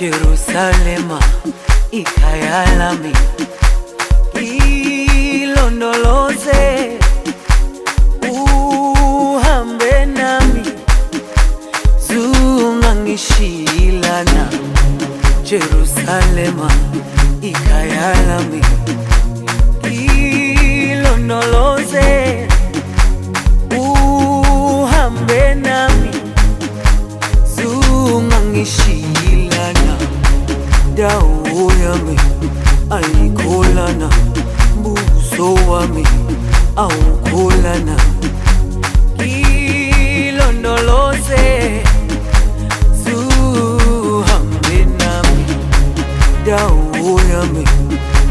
Jerusalema ikhaya lami, ilondoloze uhambe nami, zungangishilana. Jerusalema ikhaya lami, ilondoloze uhambe nami, zungangishilana. Dawo yami ayikholana, mbuso wami awukholana. Ilondoloze zuhambe nami, dawo yami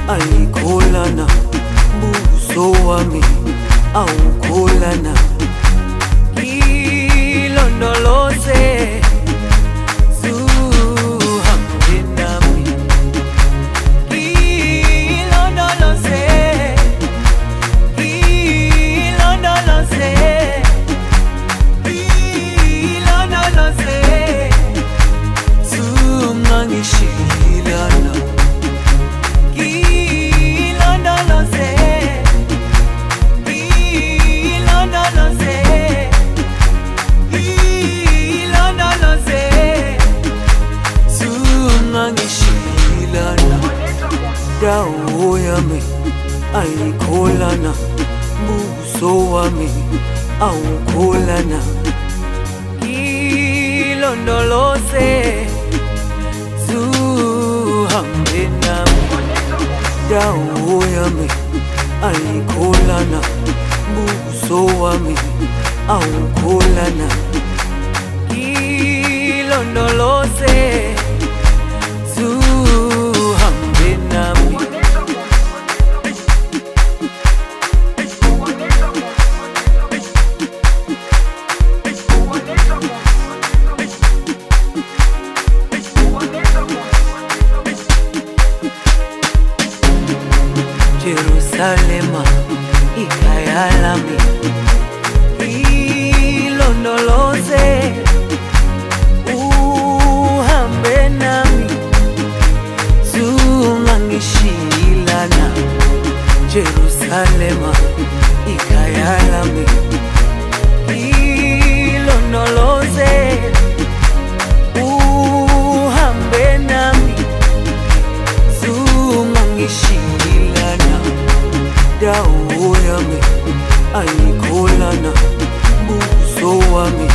ayikholana, mbuso wami awukholana. Ilondoloze dawo yami ayikholana, mbuso wami awukholana. Ilondoloze zuhambe nami, dawo yami ayikholana, mbuso wami awukholana. Ilondoloze zuhambe nami. Jerusalema ikhaya lami, ilondoloze uhambe nami, zungangishilana. Jerusalema ikhaya lami, ilondoloze uhambe nami, zungangishilana. Dawo yami ayikholana, mbuso wami